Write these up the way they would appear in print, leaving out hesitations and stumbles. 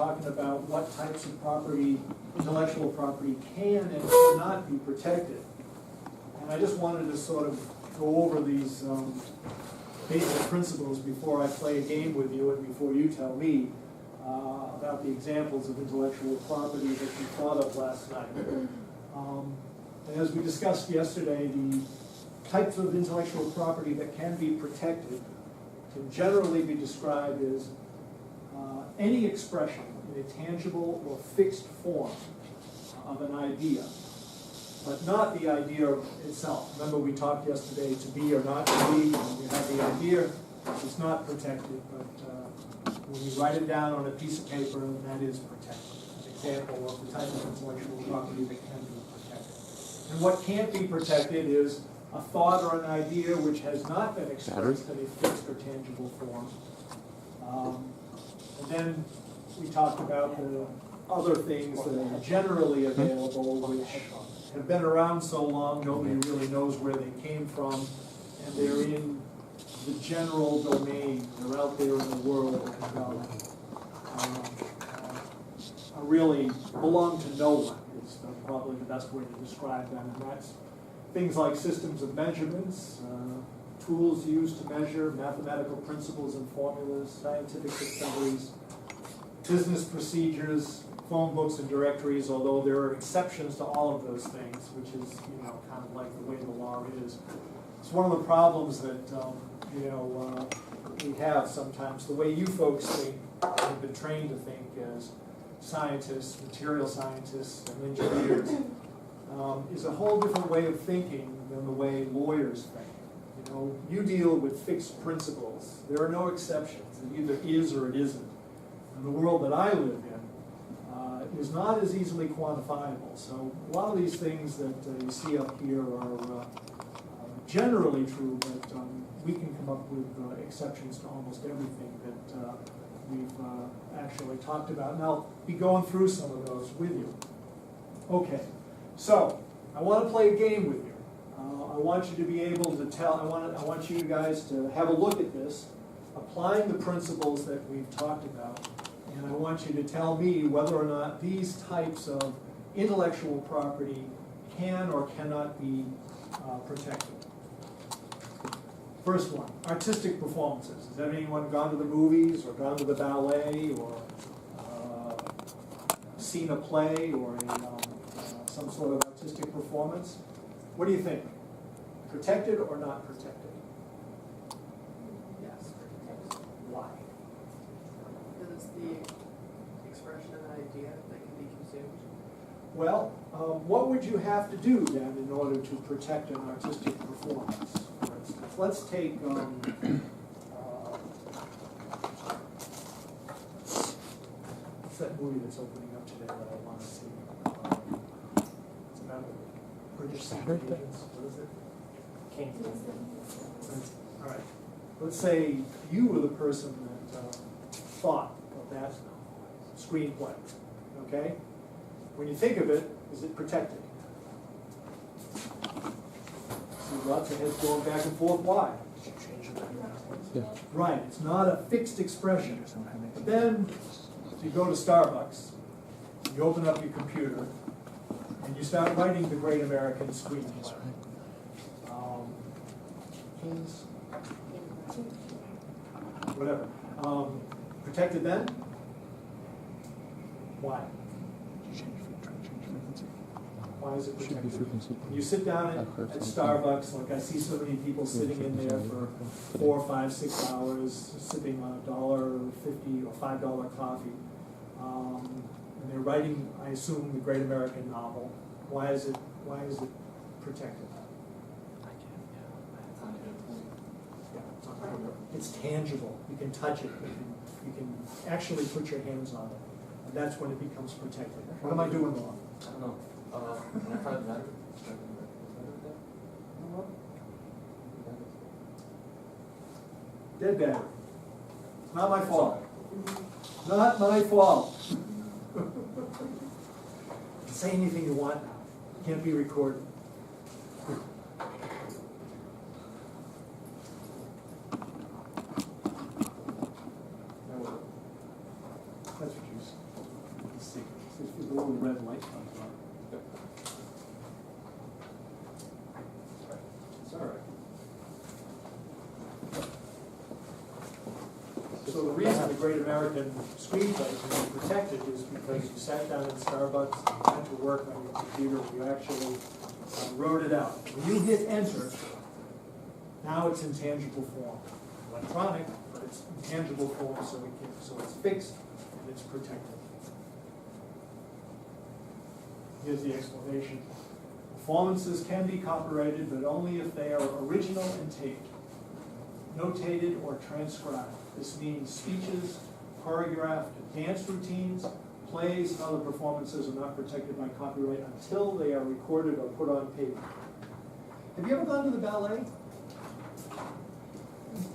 talking about what types of property, intellectual property, can and cannot be protected. And I just wanted to sort of go over these basic principles before I play a game with you and before you tell me about the examples of intellectual property that you thought of last night. And as we discussed yesterday, the types of intellectual property that can be protected can generally be described as any expression in a tangible or fixed form of an idea, but not the idea itself. Remember, we talked yesterday to be or not to be, and you have the idea, it's not protected, but when you write it down on a piece of paper, that is protected. An example of the type of intellectual property that can be protected. And what can't be protected is a thought or an idea which has not been expressed in a fixed or tangible form. And then we talked about the other things that are generally available, which have been around so long, nobody really knows where they came from, and they're in the general domain. They're out there in the world and really belong to no one is probably the best way to describe them. And that's things like systems of measurements, tools used to measure, mathematical principles and formulas, scientific discoveries, business procedures, phone books and directories, although there are exceptions to all of those things, which is, kind of like the way the law is. It's one of the problems that, we have sometimes. The way you folks think, have been trained to think as scientists, material scientists, and engineers, is a whole different way of thinking than the way lawyers think. You deal with fixed principles. There are no exceptions. It either is or it isn't. And the world that I live in is not as easily quantifiable. So a lot of these things that you see up here are generally true, but we can come up with exceptions to almost everything that we've actually talked about. And I'll be going through some of those with you. Okay, so I want to play a game with you. I want you to be able to tell, I want you guys to have a look at this, applying the principles that we've talked about, and I want you to tell me whether or not these types of intellectual property can or cannot be protected. First one, artistic performances. Has anyone gone to the movies or gone to the ballet or seen a play or some sort of artistic performance? What do you think? Protected or not protected? Yes, protected. Why? Because it's the expression of an idea that can be consumed. Well, what would you have to do then in order to protect an artistic performance? For instance, let's take what's that movie that's opening up today that I want to see? It's about the British secret agents. What is it? All right. Let's say you were the person that thought of that screenplay. Okay? When you think of it, is it protected? See lots of heads going back and forth. Why? Yeah. Right. It's not a fixed expression. But then you go to Starbucks, you open up your computer, and you start writing the great American screenplay. Whatever. Protected then? Why? Why is it protected? You sit down at Starbucks, like I see so many people sitting in there for 4, 5, 6 hours, sipping on $1.50 or $5 coffee. And they're writing, I assume, the great American novel. Why is it protected? It's tangible. You can touch it. You can actually put your hands on it. And that's when it becomes protected. What am I doing wrong? I don't know. Private matter? Dead battery. It's not my fault. Not my fault. Say anything you want now. Can't be recorded. That's what you said. the little red light comes on. It's all right. So the reason the Great American Screenplay can be protected is because you sat down in Starbucks, you went to work on your computer, you actually wrote it out. When you hit enter, now it's in tangible form. Electronic, but it's in tangible form, so it's fixed and it's protected. Here's the explanation. Performances can be copyrighted, but only if they are original and taped, notated or transcribed. This means speeches, choreographed dance routines, plays, and other performances are not protected by copyright until they are recorded or put on paper. Have you ever gone to the ballet?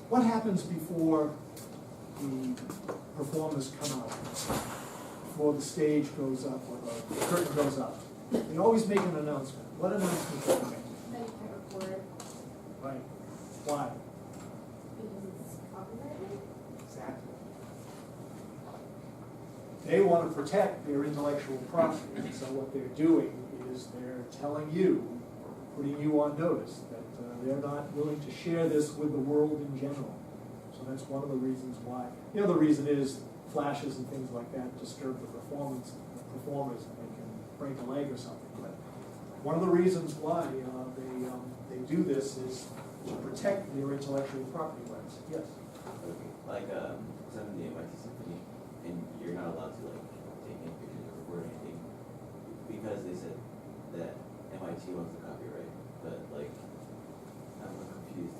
What happens before the performers come out? Before the stage goes up or the curtain goes up? They always make an announcement. What announcement do they make? That you can't record it Right. Why? because it's copyrighted. Exactly. They want to protect their intellectual property, so what they're doing is they're telling you, putting you on notice, that they're not willing to share this with the world in general. So that's one of the reasons why. The other reason is flashes and things like that disturb the performers, and they can break a leg or something. But one of the reasons why they do this is to protect their intellectual property rights. Yes? Okay, like, some of the MIT Symphony, and you're not allowed to like take any pictures or record anything, because they said that MIT owns the copyright, but like, I'm confused.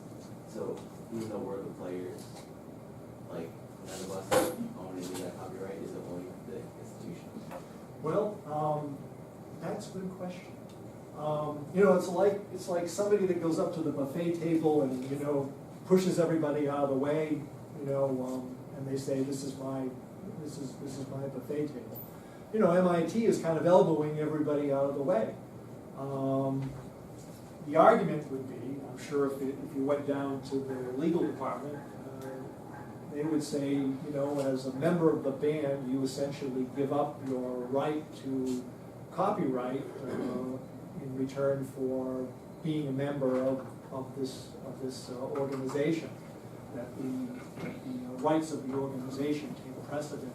So, even though we're the players, like, none of us own any of that copyright, is it only the institution? Well, that's a good question. It's like somebody that goes up to the buffet table and, pushes everybody out of the way, and they say, this is my buffet table. MIT is kind of elbowing everybody out of the way. The argument would be, I'm sure if you went down to the legal department, they would say, as a member of the band, you essentially give up your right to copyright in return for being a member of this organization. That the rights of the organization take precedent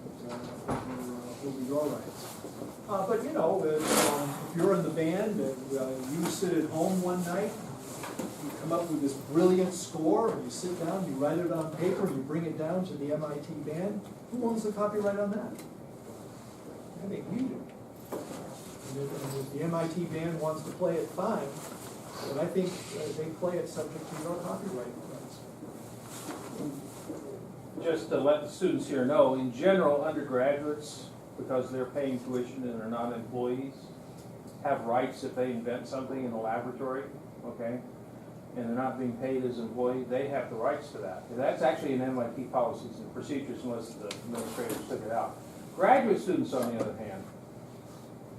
over your rights. But if you're in the band and you sit at home one night, you come up with this brilliant score, and you sit down, you write it on paper, and you bring it down to the MIT band, who owns the copyright on that? I think you do. And if the MIT band wants to play it, fine, but I think they play it subject to your copyright rights. Just to let the students here know, in general, undergraduates, because they're paying tuition and they're not employees, have rights if they invent something in the laboratory, okay? And they're not being paid as employees, they have the rights to that. That's actually in MIT policies and procedures unless the administrators took it out. Graduate students, on the other hand,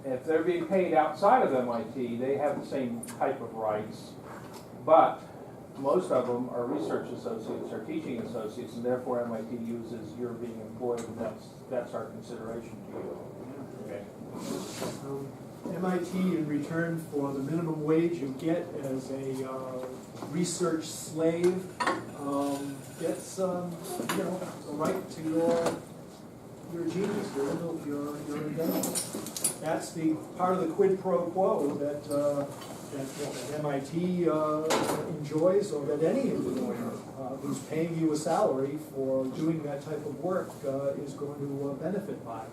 if they're being paid outside of MIT, they have the same type of rights, but most of them are research associates or teaching associates, and therefore MIT uses your being employed, and that's our consideration to you. Okay. MIT, in return for the minimum wage you get as a research slave, gets the right to your genius, your invention. That's the part of the quid pro quo that MIT enjoys, or that any employer who's paying you a salary for doing that type of work is going to benefit by.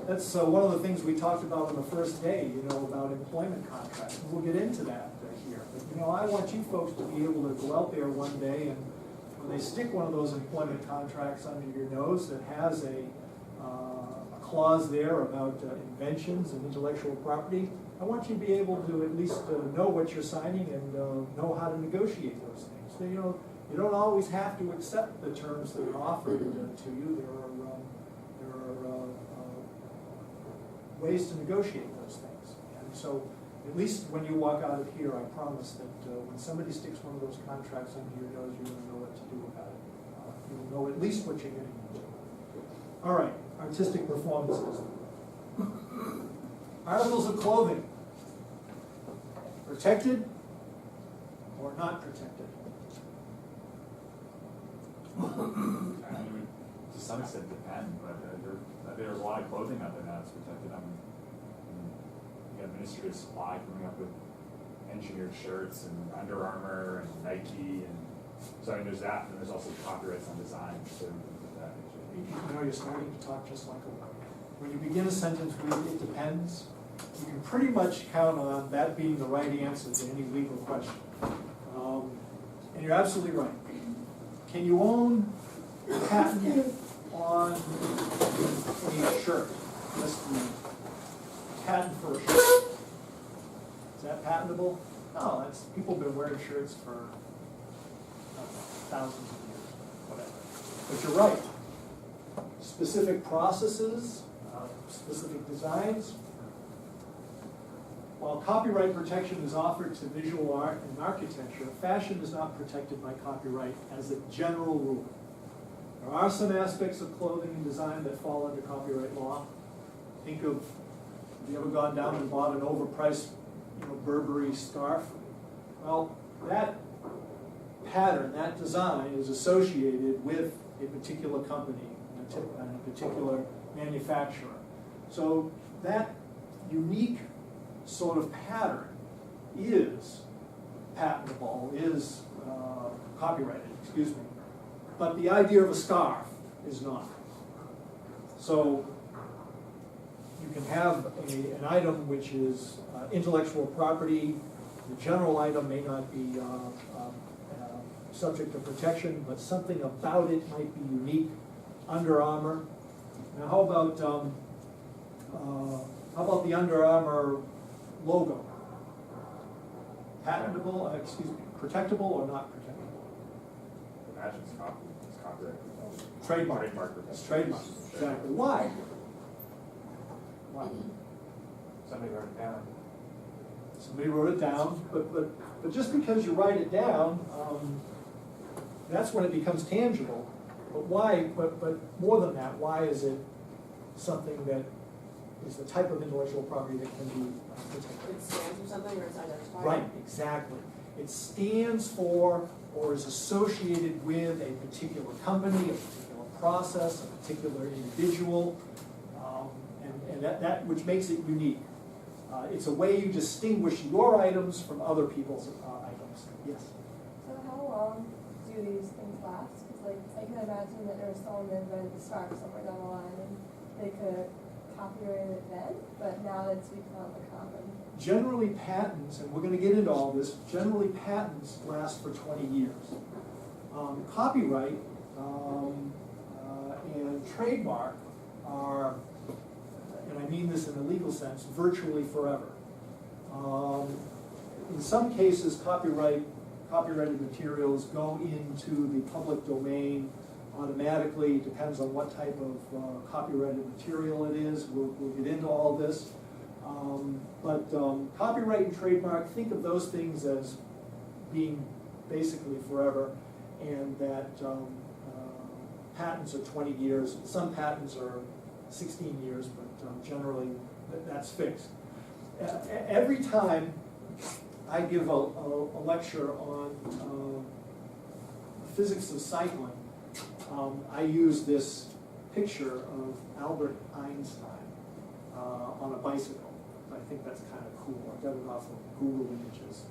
That's one of the things we talked about on the first day, about employment contracts. We'll get into that here. But, I want you folks to be able to go out there one day, and when they stick one of those employment contracts under your nose that has a clause there about inventions and intellectual property, I want you to be able to at least know what you're signing and know how to negotiate those things. So, you don't always have to accept the terms that are offered to you. There are ways to negotiate those things. And so, at least when you walk out of here, I promise that when somebody sticks one of those contracts under your nose, you're going to know what to do about it. You'll know at least what you're getting into. All right, artistic performances. Articles of clothing, protected or not protected? I mean, to some extent depend, but there's a lot of clothing out there now that's protected. You got Ministry of Supply coming up with engineered shirts and Under Armour and Nike, and so I mean there's that, and there's also copyrights on design, so things of that nature. You know, you're starting to talk just like when you begin a sentence with "it depends," you can pretty much count on that being the right answer to any legal question. And you're absolutely right. Can you own a patent on a shirt? Just the patent for a shirt. Is that patentable? No, that's, people have been wearing shirts for thousands of years, whatever. But you're right. Specific processes, specific designs. While copyright protection is offered to visual art and architecture, fashion is not protected by copyright as a general rule. There are some aspects of clothing and design that fall under copyright law. Think of, have you ever gone down and bought an overpriced, Burberry scarf? Well, that pattern, that design is associated with a particular company and a particular manufacturer. So that unique sort of pattern is patentable, is copyrighted, excuse me. But the idea of a scarf is not. So you can have an item which is intellectual property. The general item may not be subject to protection, but something about it might be unique. Under Armour. Now, how about the Under Armour logo? Patentable, protectable or not protectable? Imagine it's copyright. Trademark. Trademark. It's trademark, exactly. Why? Why? Somebody wrote it down. Somebody wrote it down, but just because you write it down, that's when it becomes tangible. But why, but more than that, why is it something that is the type of intellectual property that can be protected? It stands for something or it's identified? Right, exactly. It stands for or is associated with a particular company, a particular process, a particular individual, and that which makes it unique. It's a way you distinguish your items from other people's items. Yes? So how long do these things last? Because I can imagine that there was someone that invented the scarf somewhere down the line and they could copyright it then, but now it's become a common. Generally patents, and we're going to get into all this, generally patents last for 20 years. Copyright and trademark are, and I mean this in a legal sense, virtually forever. In some cases, copyrighted materials go into the public domain automatically. It depends on what type of copyrighted material it is. We'll get into all this. But copyright and trademark, think of those things as being basically forever, and that patents are 20 years. Some patents are 16 years, but generally that's fixed. Every time I give a lecture on physics of cycling, I use this picture of Albert Einstein on a bicycle. I think that's kind of cool. I got it off of Google Images.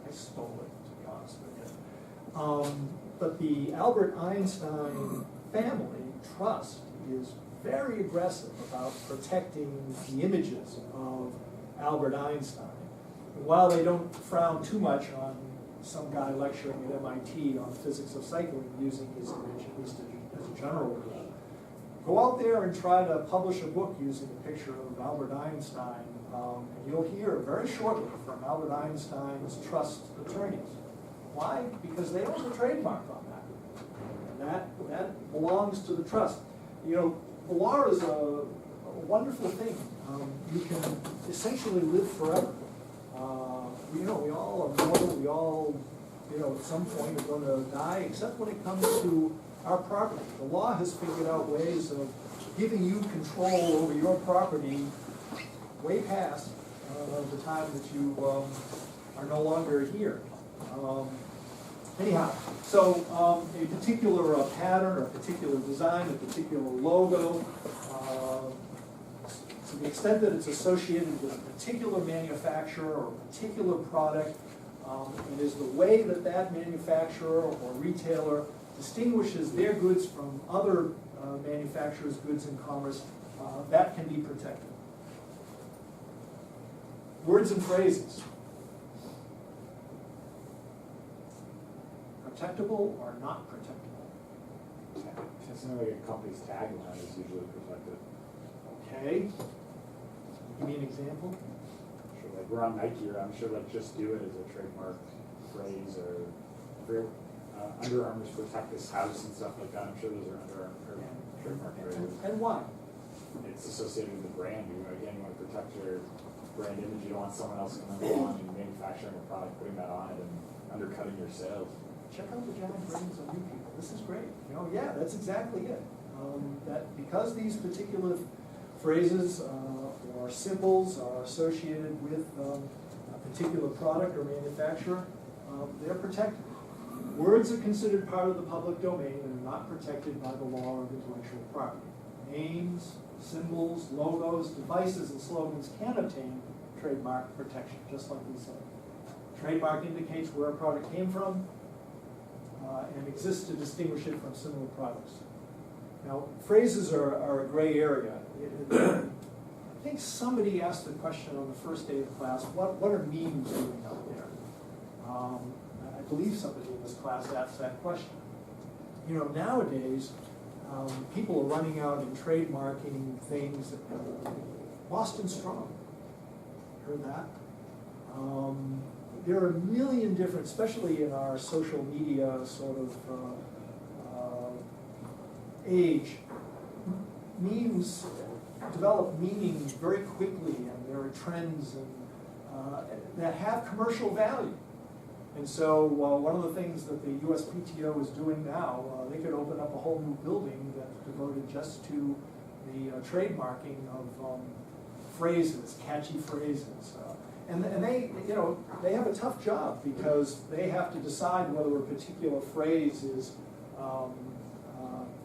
I stole it, to be honest with you. But the Albert Einstein family trust is very aggressive about protecting the images of Albert Einstein. And while they don't frown too much on some guy lecturing at MIT on physics of cycling using his image, at least as a general rule, go out there and try to publish a book using a picture of Albert Einstein, and you'll hear very shortly from Albert Einstein's trust attorneys. Why? Because they own the trademark on that. And that belongs to the trust. The law is a wonderful thing. You can essentially live forever. We all are mortal. We all, at some point are going to die, except when it comes to our property. The law has figured out ways of giving you control over your property way past the time that you are no longer here. Anyhow, so a particular pattern, or a particular design, a particular logo, to the extent that it's associated with a particular manufacturer or a particular product, it is the way that that manufacturer or retailer distinguishes their goods from other manufacturers' goods in commerce, that can be protected. Words and phrases. Protectable or not protectable? Something like a company's tagline is usually protected. Okay. Give me an example. Sure, like we're on Nike, or I'm sure like Just Do It is a trademark phrase, or Under Armour's Protect This House and stuff like that. I'm sure those are Under Armour trademark phrases. And why? It's associated with the brand. Again, you want to protect your brand image. You don't want someone else coming along and manufacturing a product, putting that on it, and undercutting your sales. Check out the John Brains on you people. This is great. You know, yeah, that's exactly it. That because these particular phrases or symbols are associated with a particular product or manufacturer, they're protected. Words are considered part of the public domain and are not protected by the law of intellectual property. Names, symbols, logos, devices, and slogans can obtain trademark protection, just like we said. Trademark indicates where a product came from and exists to distinguish it from similar products. Now, phrases are a gray area. I think somebody asked the question on the first day of class, what are memes doing out there? I believe somebody in this class asked that question. You know, nowadays, people are running out and trademarking things. Boston Strong, heard that? There are a million different, especially in our social media sort of age, memes develop meaning very quickly, and there are trends that have commercial value. And so one of the things that the USPTO is doing now, they could open up a whole new building that's devoted just to the trademarking of phrases, catchy phrases. And they, you know, they have a tough job because they have to decide whether a particular phrase is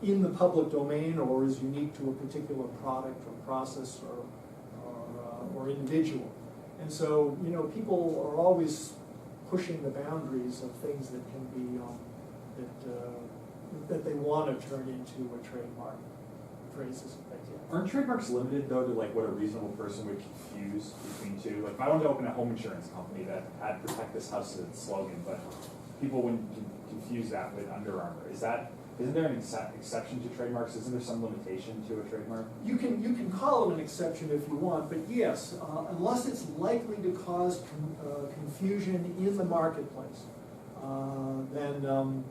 in the public domain or is unique to a particular product or process or individual. And so, you know, people are always pushing the boundaries of things that can be, that they want to turn into a trademark phrases if they can. Aren't trademarks limited though to like what a reasonable person would confuse between two? Like if I wanted to open a home insurance company that had Protect This House as its slogan, but people wouldn't confuse that with Under Armour. Isn't there an exception to trademarks? Isn't there some limitation to a trademark? You can call it an exception if you want, but yes, unless it's likely to cause confusion in the marketplace, then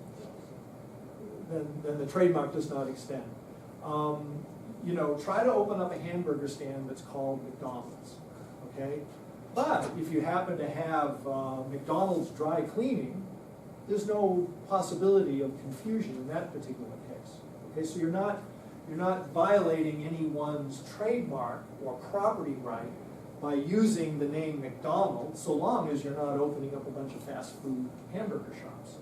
the trademark does not extend. You know, try to open up a hamburger stand that's called McDonald's, okay? But if you happen to have McDonald's dry cleaning, there's no possibility of confusion in that particular case. Okay, so you're not violating anyone's trademark or property right by using the name McDonald's, so long as you're not opening up a bunch of fast food hamburger shops.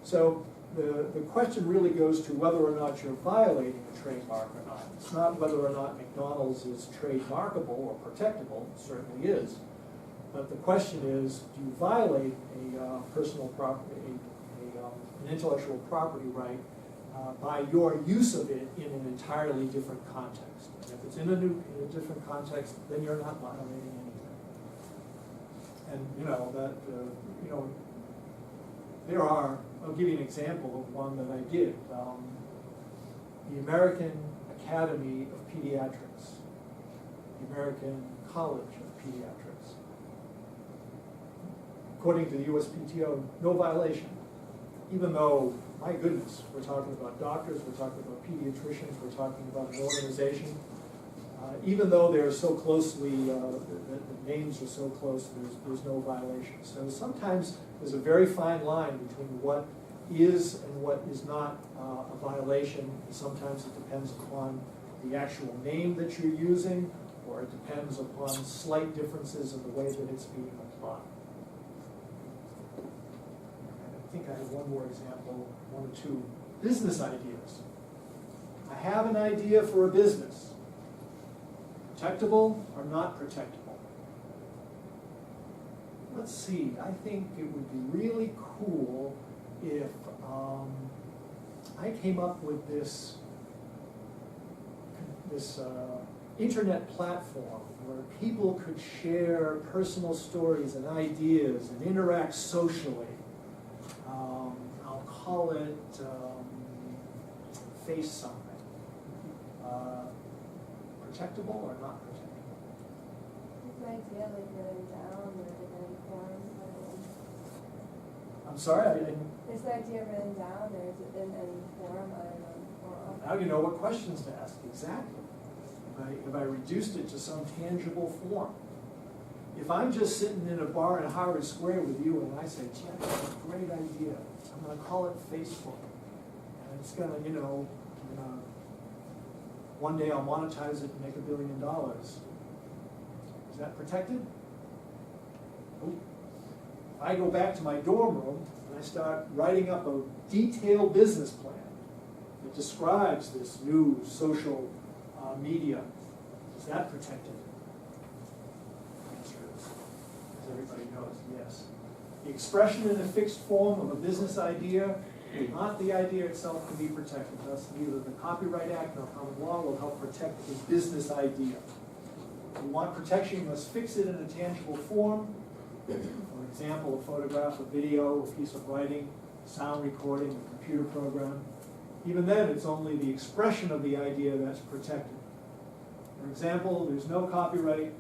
So the question really goes to whether or not you're violating a trademark or not. It's not whether or not McDonald's is trademarkable or protectable, it certainly is. But the question is, do you violate a personal property, an intellectual property right by your use of it in an entirely different context? And if it's in a different context, then you're not violating anything. And you know that you know there are. I'll give you an example of one that I did. The American Academy of Pediatrics, the American College of Pediatrics. According to the USPTO, no violation. Even though, my goodness, we're talking about doctors, we're talking about pediatricians, we're talking about an organization. Even though they're so closely, the names are so close, there's no violation. So sometimes there's a very fine line between what is and what is not a violation. Sometimes it depends upon the actual name that you're using, or it depends upon slight differences in the way that it's being applied. I think I have one more example, one or two. Business ideas. I have an idea for a business. Protectable or not protectable? Let's see, I think it would be really cool if I came up with this internet platform where people could share personal stories and ideas and interact socially. I'll call it Face something. Protectable or not protectable? It's an idea like written down or in any form. I'm sorry, I didn't. Is the idea written down or is it in any form other than oral? Now you know what questions to ask, exactly. If I reduced it to some tangible form. If I'm just sitting in a bar in Harvard Square with you and I say, gee, I have a great idea, I'm gonna call it Facebook. And it's gonna, one day I'll monetize it and make $1 billion. Is that protected? Nope. If I go back to my dorm room and I start writing up a detailed business plan that describes this new social media, is that protected? The answer is, as everybody knows, yes. The expression in a fixed form of a business idea, not the idea itself, can be protected. Thus, neither the Copyright Act nor common law will help protect a business idea. If you want protection, you must fix it in a tangible form. For example, a photograph, a video, a piece of writing, sound recording, a computer program. Even then, it's only the expression of the idea that's protected. For example, there's no copyright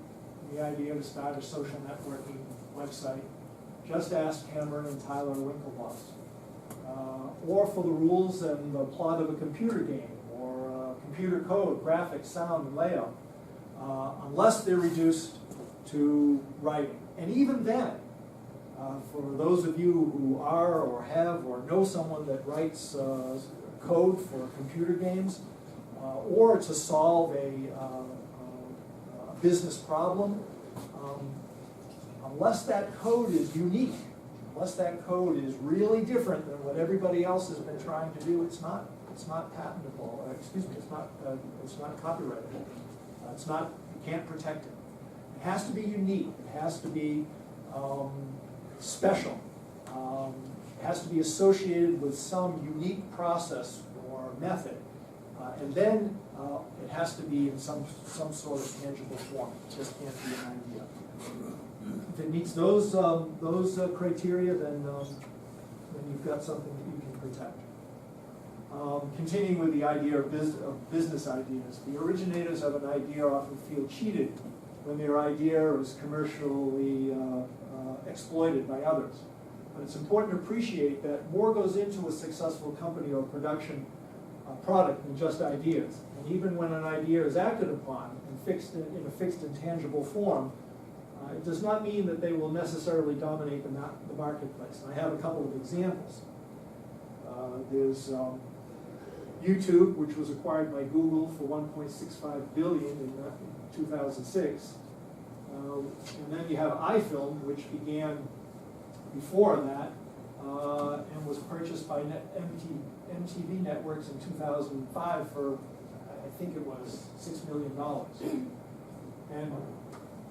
in the idea to start a social networking website. Just ask Cameron and Tyler Winklevoss. Or for the rules and the plot of a computer game, or computer code, graphics, sound, and layout, unless they're reduced to writing. And even then, for those of you who are or have or know someone that writes code for computer games, or to solve a business problem, unless that code is unique, unless that code is really different than what everybody else has been trying to do, it's not patentable. It's not copyrighted. You can't protect it. It has to be unique. It has to be special. It has to be associated with some unique process or method. And then it has to be in some sort of tangible form. It just can't be an idea. If it meets those criteria, then you've got something that you can protect. Continuing with the idea of business ideas, the originators of an idea often feel cheated when their idea is commercially exploited by others. But it's important to appreciate that more goes into a successful company or production product than just ideas. And even when an idea is acted upon and fixed in a fixed and tangible form, it does not mean that they will necessarily dominate the marketplace. And I have a couple of examples. There's YouTube, which was acquired by Google for $1.65 billion in 2006. And then you have iFilm, which began before that and was purchased by MTV Networks in 2005 for, I think it was $6 million. And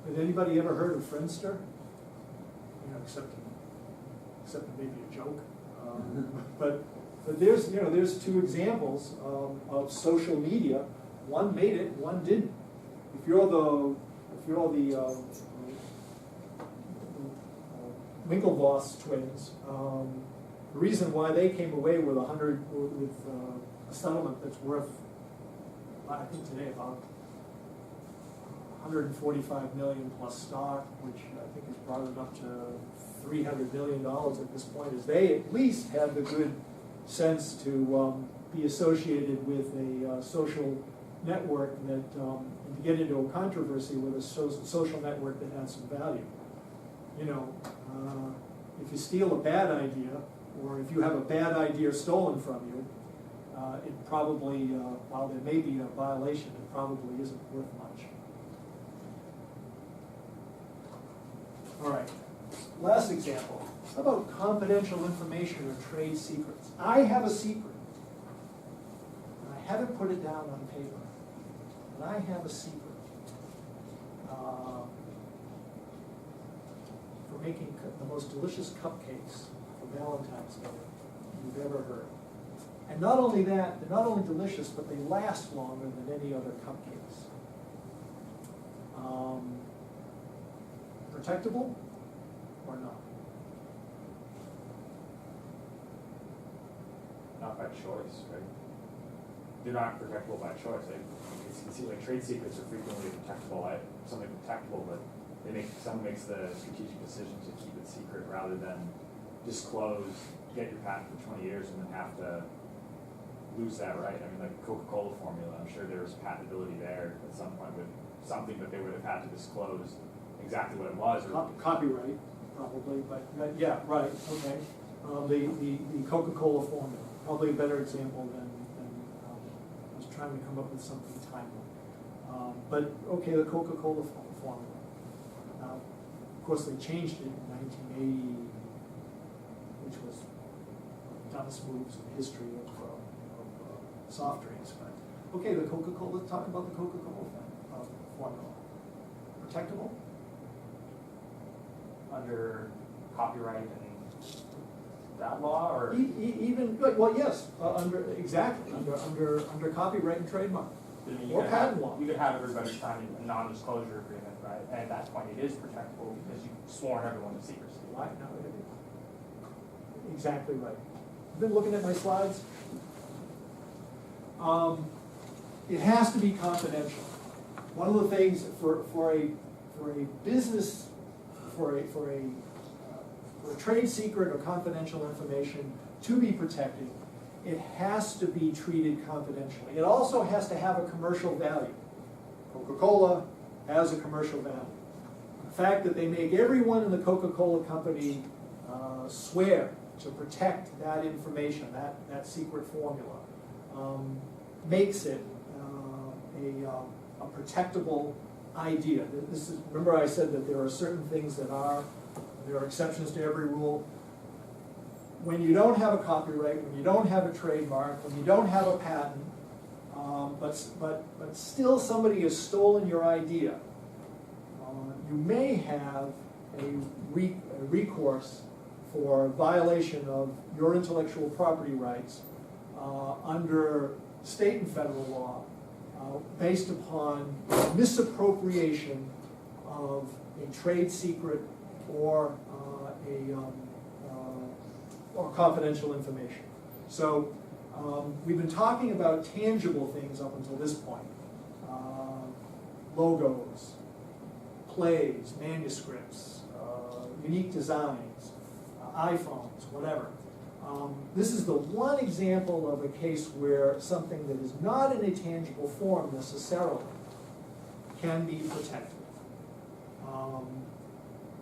had anybody ever heard of Friendster? Except maybe a joke. But there's two examples of social media. One made it, one didn't. If you're the Winklevoss twins, the reason why they came away with a settlement that's worth, I think today, about $145 million plus stock, which I think has brought it up to $300 million at this point, is they at least had the good sense to be associated with a social network that, and to get into a controversy with a social network that has some value. If you steal a bad idea, or if you have a bad idea stolen from you, it probably, while there may be a violation, it probably isn't worth much. All right, last example. How about confidential information or trade secrets? I have a secret. And I haven't put it down on paper, but I have a secret. For making the most delicious cupcakes for Valentine's Day you've ever heard. And not only that, they're not only delicious, but they last longer than any other cupcakes. Protectable or not? Not by choice, right? They're not protectable by choice. Like, it seems like trade secrets are frequently protectable, something protectable, but someone makes the strategic decision to keep it secret rather than disclose, get your patent for 20 years and then have to lose that right. I mean, like Coca-Cola formula, I'm sure there was patentability there at some point with something that they would have had to disclose exactly what it was. Copyright, probably, but yeah, right, okay. The Coca-Cola formula, probably a better example than I was trying to come up with something timely. But, okay, the Coca-Cola formula. Now, of course, they changed it in 1980, which was one of the dumbest moves in the history of soft drinks. But, okay, the Coca-Cola, talk about the Coca-Cola formula. Protectable? Under copyright and that law, or? Even, well, yes, exactly, under copyright and trademark. I mean, you Or could patent have- law. You could have everybody sign a non-disclosure agreement, right? And at that point, it is protectable because you've sworn everyone to secrecy. Right, no, exactly right. Been looking at my slides? It has to be confidential. One of the things for a business, for a trade secret or confidential information to be protected, it has to be treated confidentially. It also has to have a commercial value. Coca-Cola has a commercial value. The fact that they make everyone in the Coca-Cola company swear to protect that information, that secret formula, makes it a protectable idea. Remember I said that there are certain things there are exceptions to every rule. When you don't have a copyright, when you don't have a trademark, when you don't have a patent, but still somebody has stolen your idea, you may have a recourse for violation of your intellectual property rights under state and federal law based upon misappropriation of a trade secret or or confidential information. So we've been talking about tangible things up until this point. Logos, plays, manuscripts, unique designs, iPhones, whatever. This is the one example of a case where something that is not in a tangible form necessarily can be protected.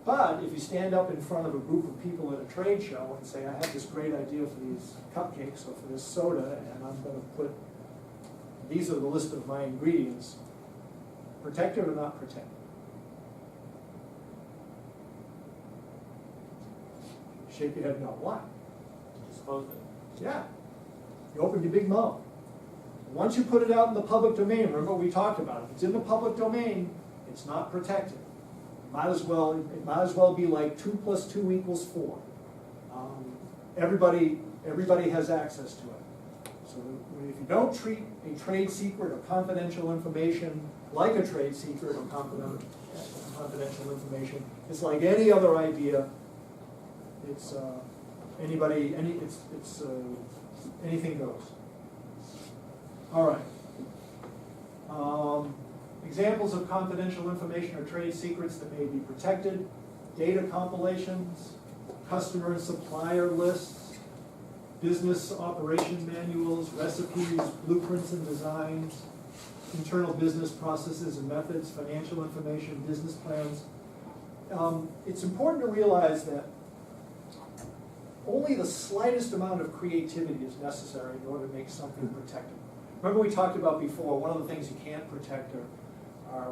But if you stand up in front of a group of people at a trade show and say, I have this great idea for these cupcakes or for this soda, and I'm going to put, these are the list of my ingredients, protected or not protected? Shake your head no. Why? Disclose it. Yeah. You open your big mouth. Once you put it out in the public domain, remember what we talked about, if it's in the public domain, it's not protected. It might as well be like 2 + 2 = 4. Everybody has access to it. So if you don't treat a trade secret or confidential information like a trade secret or confidential information, it's like any other idea. It's anything goes. All right. Examples of confidential information or trade secrets that may be protected: data compilations, customer and supplier lists, business operation manuals, recipes, blueprints and designs, internal business processes and methods, financial information, business plans. It's important to realize that only the slightest amount of creativity is necessary in order to make something protected. Remember we talked about before, one of the things you can't protect are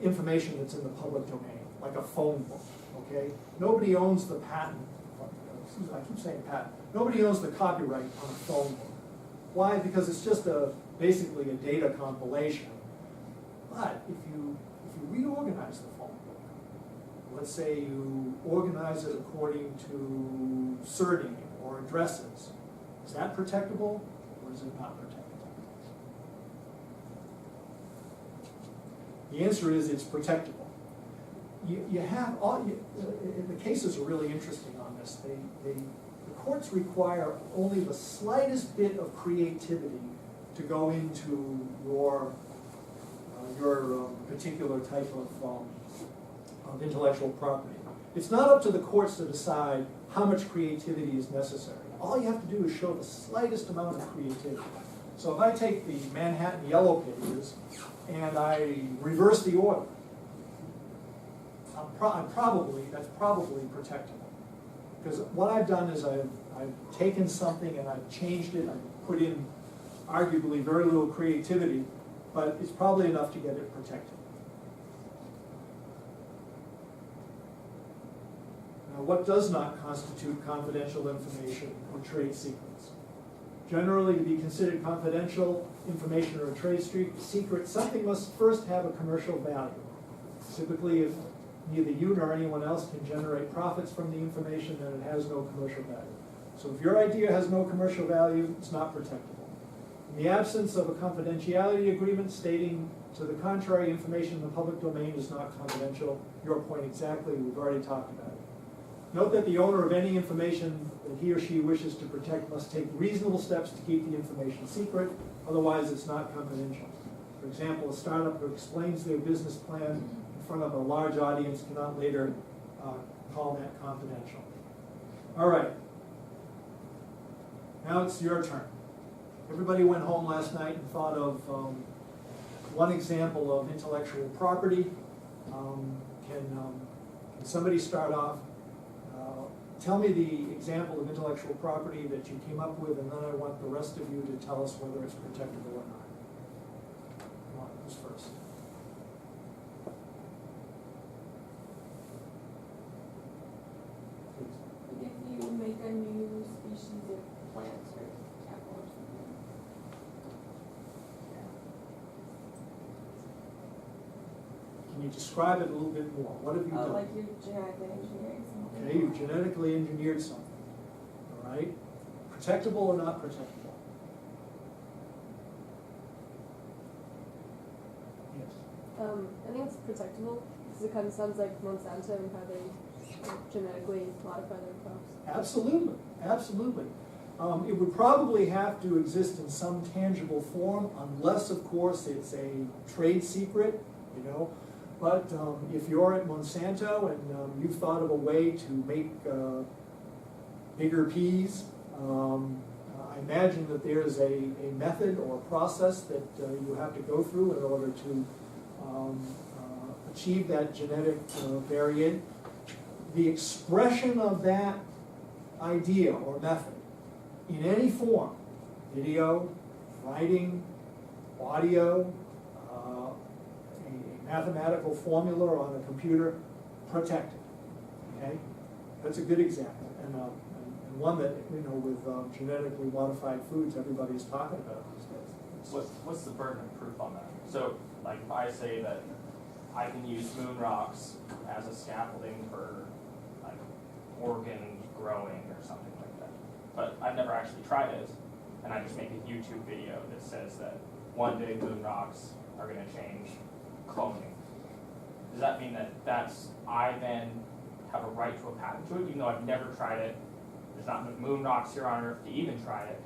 information that's in the public domain, like a phone book, okay? Nobody owns the patent, excuse me, I keep saying patent, nobody owns the copyright on a phone book. Why? Because it's just basically a data compilation. But if you reorganize the phone book, let's say you organize it according to surname or addresses, is that protectable or is it not protectable? The answer is it's protectable. You have the cases are really interesting on this. The courts require only the slightest bit of creativity to go into your particular type of intellectual property. It's not up to the courts to decide how much creativity is necessary. All you have to do is show the slightest amount of creativity. So if I take the Manhattan Yellow Pages and I reverse the order, that's probably protectable. Because what I've done is I've taken something and I've changed it, I've put in arguably very little creativity, but it's probably enough to get it protected. Now, what does not constitute confidential information or trade secrets? Generally, to be considered confidential information or a trade secret, something must first have a commercial value. Typically, if neither you nor anyone else can generate profits from the information, then it has no commercial value. So if your idea has no commercial value, it's not protectable. In the absence of a confidentiality agreement stating to the contrary, information in the public domain is not confidential. Your point exactly, we've already talked about it. Note that the owner of any information that he or she wishes to protect must take reasonable steps to keep the information secret, otherwise it's not confidential. For example, a startup who explains their business plan in front of a large audience cannot later call that confidential. All right. Now it's your turn. Everybody went home last night and thought of one example of intellectual property. Can somebody start off? Tell me the example of intellectual property that you came up with, and then I want the rest of you to tell us whether it's protectable or not. Come on, who's first? Like if you make a new species of plants or apple or something. Can you describe it a little bit more? What have you done? Like you're genetically engineering something. Okay, you've genetically engineered something, all right? Protectable or not protectable? Yes. I think it's protectable because it kind of sounds like Monsanto and how they genetically modify their crops. Absolutely, absolutely. It would probably have to exist in some tangible form, unless, of course, it's a trade secret, you know. But if you're at Monsanto and you've thought of a way to make bigger peas, I imagine that there's a method or a process that you have to go through in order to achieve that genetic variant. The expression of that idea or method in any form, video, writing, audio, mathematical formula on a computer, protected. Okay, that's a good example, and one that with genetically modified foods, everybody's talking about these days. What's the burden of proof on that? So, like, if I say that I can use moon rocks as a scaffolding for like organ growing or something like that, but I've never actually tried it, and I just make a YouTube video that says that one day moon rocks are going to change cloning. Does that mean that I then have a right to a patent to it, even though I've never tried it? There's not moon rocks here on Earth to even try it,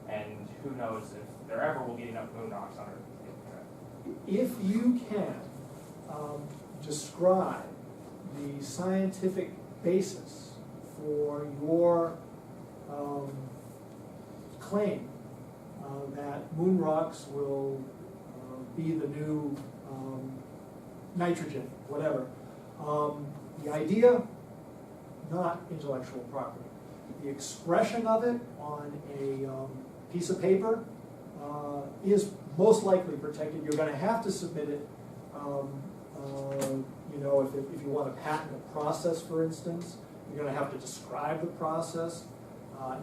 and who knows if there ever will be enough moon rocks on Earth to even try it. If you can describe the scientific basis for your claim that moon rocks will be the new nitrogen, whatever. The idea, not intellectual property. The expression of it on a piece of paper is most likely protected. You're going to have to submit it You know, if you want to patent a process, for instance, you're gonna have to describe the process.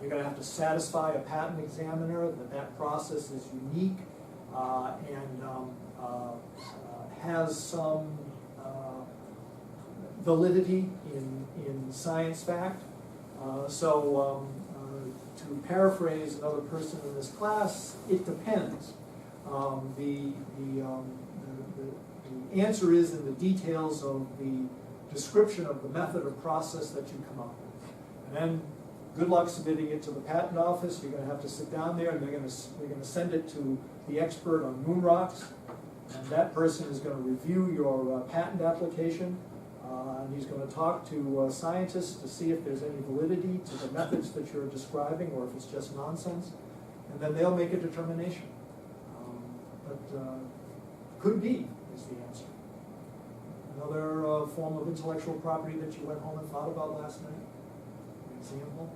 You're gonna have to satisfy a patent examiner that that process is unique and has some validity in science fact. To paraphrase another person in this class, it depends. The answer is in the details of the description of the method or process that you come up with. And then, good luck submitting it to the patent office. You're gonna have to sit down there and we're gonna send it to the expert on moon rocks. And that person is gonna review your patent application. And he's gonna talk to scientists to see if there's any validity to the methods that you're describing or if it's just nonsense. And then they'll make a determination. Could be is the answer. Another form of intellectual property that you went home and thought about last night? An example?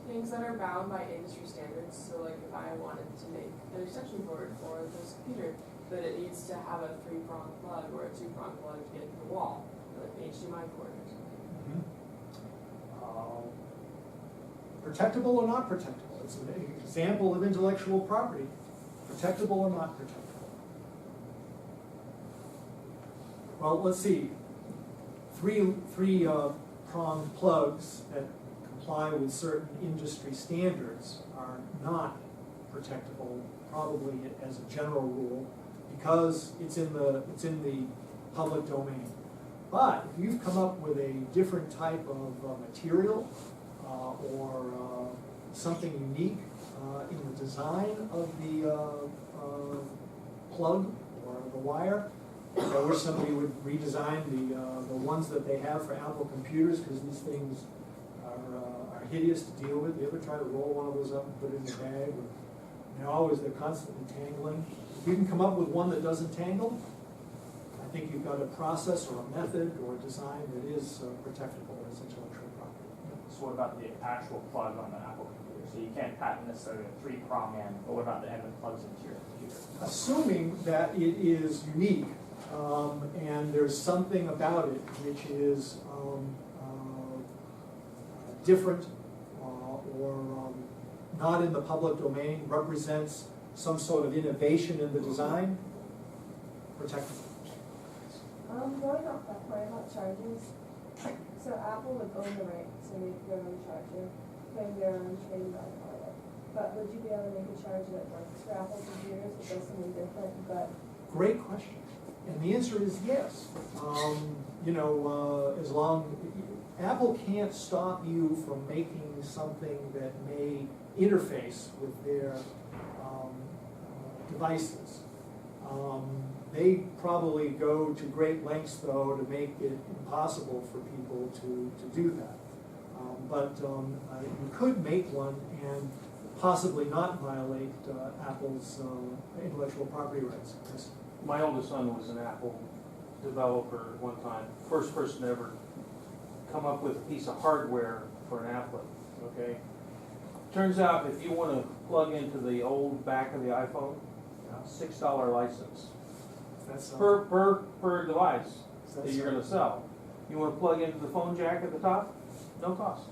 Things that are bound by industry standards, so like if I wanted to make an extension board for this computer, but it needs to have a 3-prong plug or a 2-prong plug to get to the wall, like the HDMI cord or something. Protectable or not protectable? It's an example of intellectual property. Protectable or not protectable? Well, let's see. Three-prong plugs that comply with certain industry standards are not protectable, probably as a general rule, because it's in the public domain. But if you've come up with a different type of material or something unique in the design of the plug or the wire, I wish somebody would redesign the ones that they have for Apple computers, because these things are hideous to deal with. You ever try to roll one of those up and put it in a bag? They're constantly tangling. If you can come up with one that doesn't tangle, I think you've got a process or a method or a design that is protectable as intellectual property. So what about the actual plug on the Apple computer? So you can't patent necessarily a 3-prong end, but what about the end that plugs into your computer? Assuming that it is unique and there's something about it which is different or not in the public domain, represents some sort of innovation in the design, protectable. Going off that point about chargers, so Apple would own the right to make their own charger, claim their own trademark on it. But would you be able to make a charger that works for Apple computers, that does something different, but? Great question. And the answer is yes. As long, Apple can't stop you from making something that may interface with their devices. They probably go to great lengths, though, to make it impossible for people to do that. But you could make one and possibly not violate Apple's intellectual property rights. Yes. My oldest son was an Apple developer at one time, first person to ever come up with a piece of hardware for an applet, okay? Turns out if you want to plug into the old back of the iPhone, $6 license That's per device that you're going to sell. You want to plug into the phone jack at the top? No cost.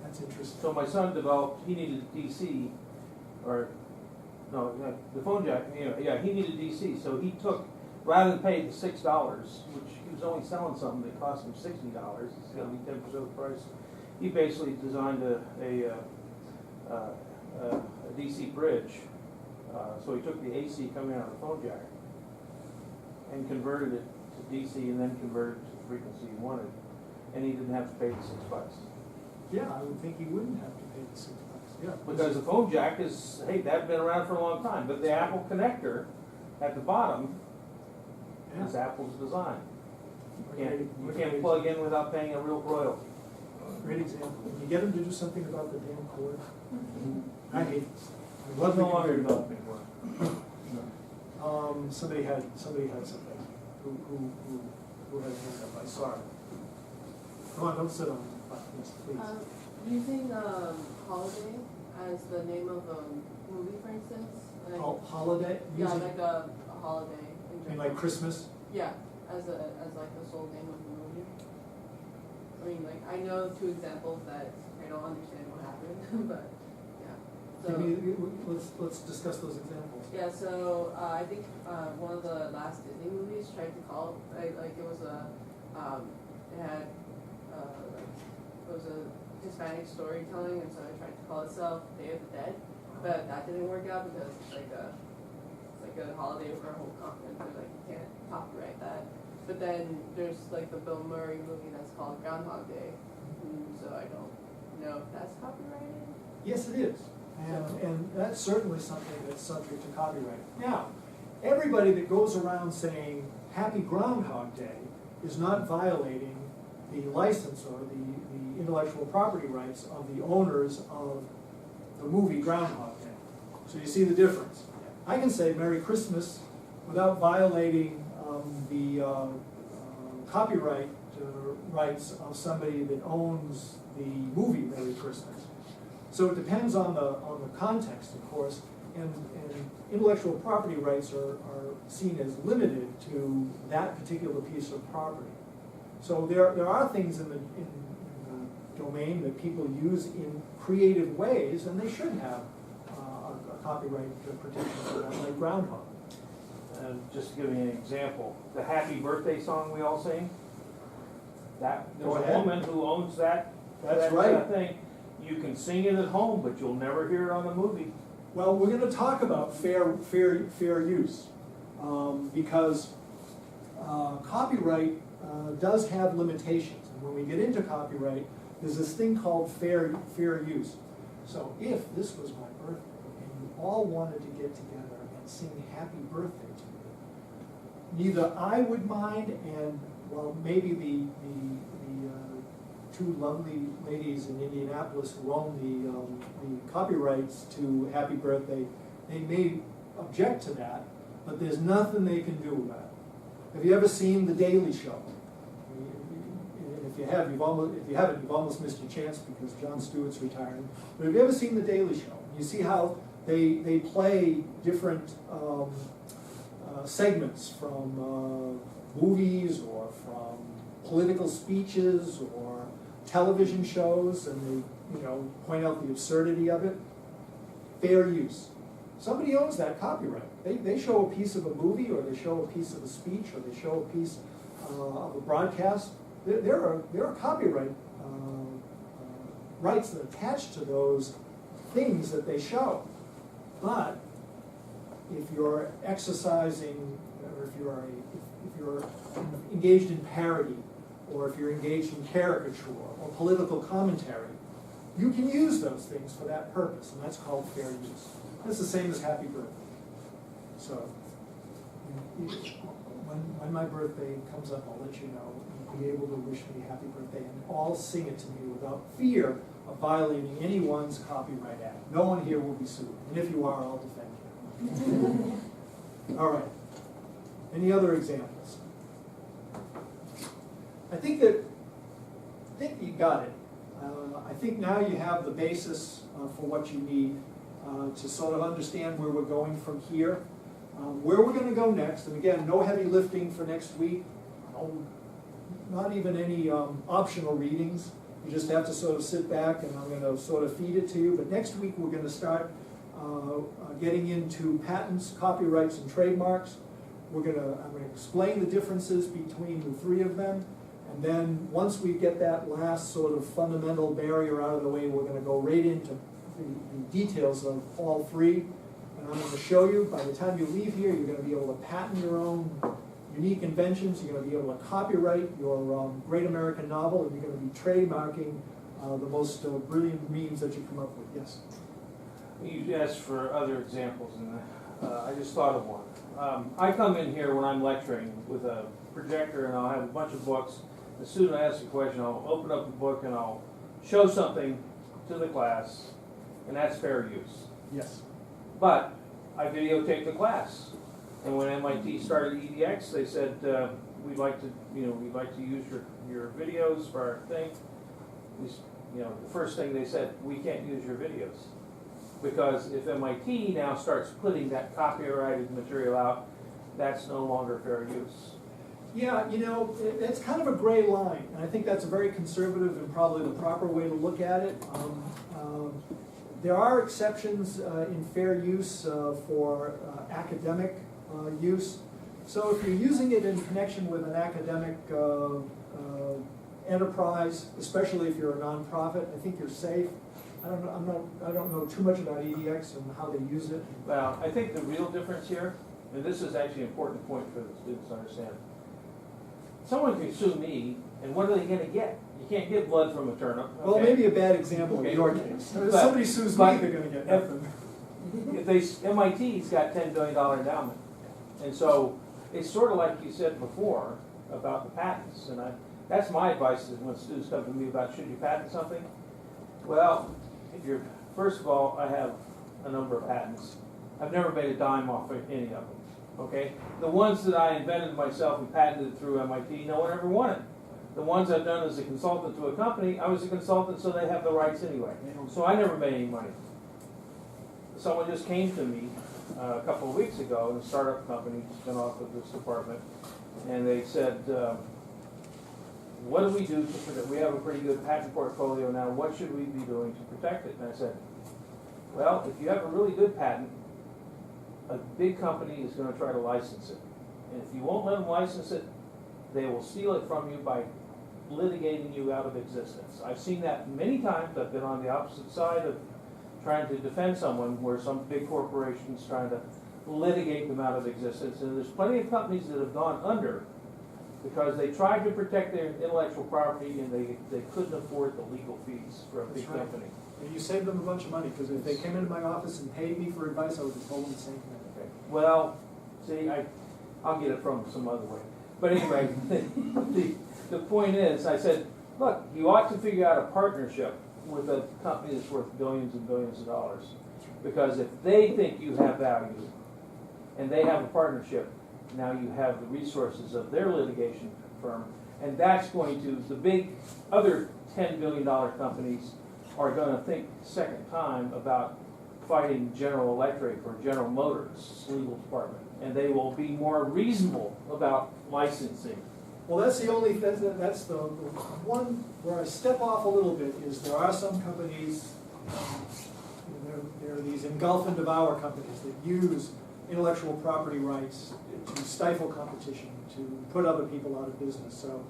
That's interesting. So my son developed, he needed DC, the phone jack, he needed DC, so he took, rather than pay the $6, which he was only selling something that cost him $60, it's gonna be 10% of the price. He basically designed a DC bridge, so he took the AC coming out of the phone jack and converted it to DC and then converted it to the frequency he wanted, and he didn't have to pay the $6. Yeah, I would think he wouldn't have to pay the $6. Yeah. Because the phone jack is, hey, that's been around for a long time, but the Apple connector at the bottom is Apple's design. You can't plug in without paying a real royalty. Great example. Can you get him to do something about the damn cord? I hate this. I love No the longer computer. developing one. Somebody had something. Who had a hand up? I saw it. Come on, don't sit on it. Yes, please. Using holiday as the name of a movie, for instance. Like, Holiday? yeah, Music? like a holiday. I mean, like Christmas? Yeah, as like the sole name of the movie. I mean, like, I know 2 examples that I don't understand what happened, but, yeah. So, Let's discuss those examples. yeah, so, I think, one of the last Disney movies tried to call, like, it was a, it had, it was a Hispanic storytelling, and so it tried to call itself Day of the Dead, but that didn't work out because it's like a holiday for a whole continent, they're like, you can't copyright that. But then there's like the Bill Murray movie that's called Groundhog Day, so I don't know if that's copyrighted. Yes, it is, and that's certainly something that's subject to copyright. Now, everybody that goes around saying Happy Groundhog Day is not violating the license or the intellectual property rights of the owners of the movie Groundhog Day. So you see the difference. I can say Merry Christmas without violating the copyright rights of somebody that owns the movie Merry Christmas. So it depends on the context, of course, and intellectual property rights are seen as limited to that particular piece of property. So there are things in the domain that people use in creative ways, and they should have a copyright protection for that, like Groundhog. Just to give you an example, the Happy Birthday song we all sing, there's Go a ahead. woman who owns that. That's that, right. thing. You can sing it at home, but you'll never hear it on the movie. Well, we're going to talk about fair use, because copyright does have limitations. And when we get into copyright, there's this thing called fair use. So if this was my birthday and you all wanted to get together and sing happy birthday to me, neither I would mind, and well, maybe the 2 lovely ladies in Indianapolis who own the copyrights to Happy Birthday, they may object to that, but there's nothing they can do about it. Have you ever seen The Daily Show? If you have, if you haven't, you've almost missed your chance because Jon Stewart's retiring. But have you ever seen The Daily Show? You see how they play different segments from movies or from political speeches or television shows, and they point out the absurdity of it. Fair use. Somebody owns that copyright. They show a piece of a movie, or they show a piece of a speech, or they show a piece of a broadcast. There are copyright rights that attach to those things that they show. But if you're exercising, or if you're engaged in parody, or if you're engaged in caricature or political commentary, you can use those things for that purpose, and that's called fair use. That's the same as Happy Birthday. So, when my birthday comes up, I'll let you know. You'll be able to wish me happy birthday, and all sing it to me without fear of violating anyone's Copyright Act. No one here will be sued, and if you are, I'll defend you. All right. Any other examples? I think you got it. I think now you have the basis for what you need to sort of understand where we're going from here. Where we're going to go next, and again, no heavy lifting for next week, not even any optional readings. You just have to sort of sit back, and I'm going to sort of feed it to you. But next week we're going to start getting into patents, copyrights, and trademarks. I'm going to explain the differences between the 3 of them. And then once we get that last sort of fundamental barrier out of the way, we're going to go right into the details of all 3. And I'm going to show you, by the time you leave here, you're going to be able to patent your own unique inventions, you're going to be able to copyright your great American novel, and you're going to be trademarking the most brilliant means that you come up with. Yes? You asked for other examples, and I just thought of one. I come in here when I'm lecturing with a projector, and I'll have a bunch of books. As soon as I ask a question, I'll open up the book and I'll show something to the class, and that's fair use. Yes. But I videotape the class, and when MIT started EDX, they said we'd like to use your videos for our thing. The first thing they said, we can't use your videos, because if MIT now starts putting that copyrighted material out, that's no longer fair use. Yeah, it's kind of a gray line, and I think that's a very conservative and probably the proper way to look at it. There are exceptions in fair use for academic use. So if you're using it in connection with an academic enterprise, especially if you're a nonprofit, I think you're safe. I don't know too much about EDX and how they use it. Well, I think the real difference here, and this is actually an important point for the students to understand. Someone can sue me, and what are they gonna get? You can't get blood from a turnip. Well, okay? maybe a bad example Okay. in your case. If But- somebody sues me, but they're gonna get if- nothing. If MIT's got $10 billion endowment, and so it's sort of like you said before about the patents, and that's my advice is when students come to me about should you patent something. Well, if you're, first of all, I have a number of patents. I've never made a dime off of any of them, okay? The ones that I invented myself and patented through MIT, no one ever wanted. The ones I've done as a consultant to a company, I was a consultant, so they have the rights anyway. So I never made any money. Someone just came to me a couple of weeks ago, a startup company, spin off of this department, and they said, what do we do to protect? We have a pretty good patent portfolio now. What should we be doing to protect it? And I said, well, if you have a really good patent, a big company is going to try to license it. And if you won't let them license it, they will steal it from you by litigating you out of existence. I've seen that many times. I've been on the opposite side of trying to defend someone where some big corporation's trying to litigate them out of existence. And there's plenty of companies that have gone under because they tried to protect their intellectual property and they couldn't afford the legal fees for a big That's right. company. And you saved them a bunch of money, because if they came into my office and paid me for advice, I would have told them the same thing. Okay. Well, see, I'll get it from some other way. But anyway, the point is, I said, look, you ought to figure out a partnership with a company that's worth billions and billions of dollars. Because if they think you have value and they have a partnership, now you have the resources of their litigation firm. And that's going to, the big other $10 billion companies are going to think second time about fighting General Electric or General Motors' legal department. And they will be more reasonable about licensing. Well, that's the one where I step off a little bit is there are some companies, there are these engulf and devour companies that use intellectual property rights to stifle competition, to put other people out of business. So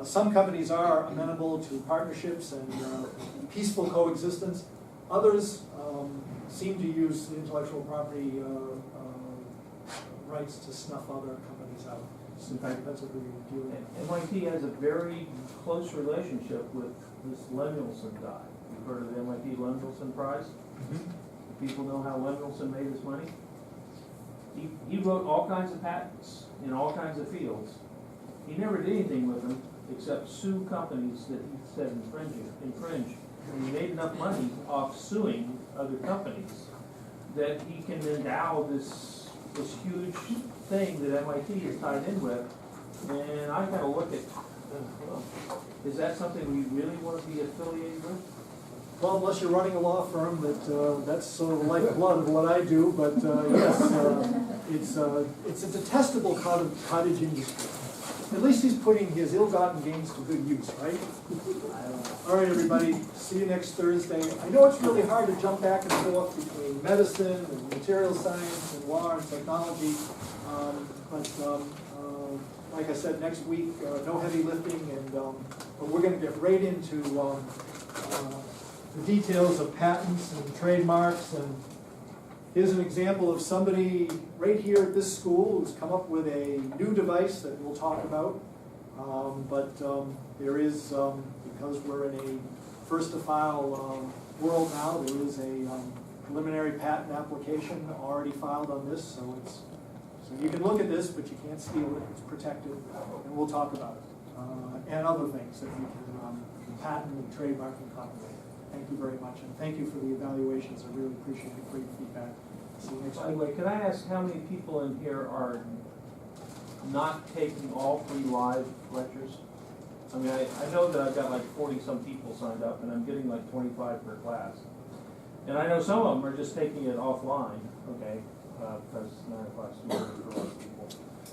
some companies are amenable to partnerships and peaceful coexistence. Others seem to use the intellectual property rights to snuff other companies out. In fact, that's what we're dealing with. MIT has a very close relationship with this Lemuelson guy. You've heard of the MIT Lemuelson Prize? Do people know how Lemuelson made his money? He wrote all kinds of patents in all kinds of fields. He never did anything with them except sue companies that he said infringe. And he made enough money off suing other companies that he can endow this huge thing that MIT is tied in with. And I kind of look at, well, is that something we really want to be affiliated with? Well, unless you're running a law firm, that's sort of the lifeblood of what I do, but yes, it's a detestable cottage industry. At least he's putting his ill-gotten gains to good use, right? All right, everybody, see you next Thursday. I know it's really hard to jump back and forth between medicine and material science and law and technology, but like I said, next week, no heavy lifting, but we're going to get right into the details of patents and trademarks. And here's an example of somebody right here at this school who's come up with a new device that we'll talk about. But there is, because we're in a first-to-file world now, there is a preliminary patent application already filed on this. So you can look at this, but you can't steal it. It's protected, and we'll talk about it and other things that we can patent and trademark and copyright. Thank you very much, and thank you for the evaluations. I really appreciate the great feedback. See you next By the week. way, can I ask how many people in here are not taking all 3 live lectures? I mean, I know that I've got like 40-some people signed up, and I'm getting like 25 per class. And I know some of them are just taking it offline, okay, because 9 o'clock's too early for a lot of people.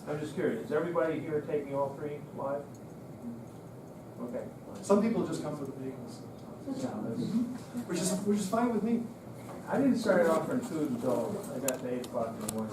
I'm just curious, is everybody here taking all three live? Okay. Some people just come for the bagels, Yeah, that's- which is fine with me. I didn't start offering food until I got to 8 o'clock in the morning.